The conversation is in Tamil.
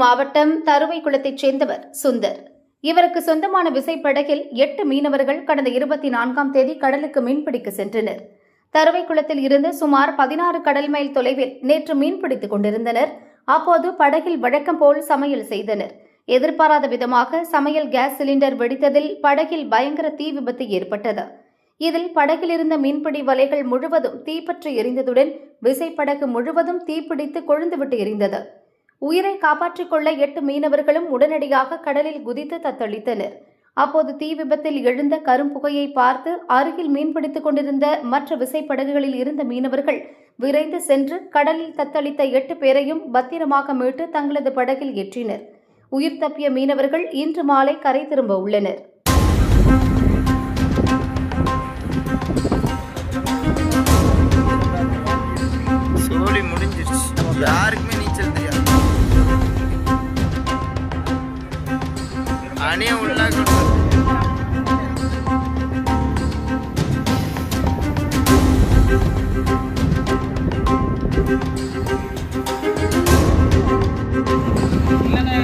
மாவட்டம் தருவைக்குளத்தைச் சேர்ந்தவர் சுந்தர். இவருக்கு சொந்தமான விசைப்படகில் 8 மீனவர்கள் கடந்த 24ஆம் தேதி கடலுக்கு மீன்பிடிக்க சென்றனர். தருவைக்குளத்தில் இருந்து சுமார் 16 கடல் மைல் தொலைவில் நேற்று மீன்பிடித்துக் கொண்டிருந்தனர். அப்போது படகில் வழக்கம் போல் சமையல் செய்தனர். எதிர்பாராத விதமாக சமையல் கேஸ் சிலிண்டர் வெடித்ததில் படகில் பயங்கர தீ விபத்து ஏற்பட்டது. இதில் படகில் இருந்த மீன்பிடி வலைகள் முழுவதும் தீப்பற்றி எரிந்ததுடன் விசைப்படகு முழுவதும் தீப்பிடித்து கொழுந்துவிட்டு எரிந்தது. உயிரை காப்பாற்றிக் கொள்ள 8 மீனவர்களும் உடனடியாக கடலில் குதித்து தத்தளித்தனர். அப்போது தீ விபத்தில் எழுந்த கரும்புகையை பார்த்து அருகில் மீன்பிடித்துக் கொண்டிருந்த மற்ற விசைப்படகுகளில் இருந்த மீனவர்கள் விரைந்து சென்று கடலில் தத்தளித்த 8 பேரையும் பத்திரமாக மீட்டு தங்களது படகில் ஏற்றினர். உயிர் தப்பிய மீனவர்கள் இன்று மாலை கரை திரும்ப உள்ளனர். யாருக்குமே நீச்சல் தெரியாது. அணிய உள்ள இல்லைண்ணே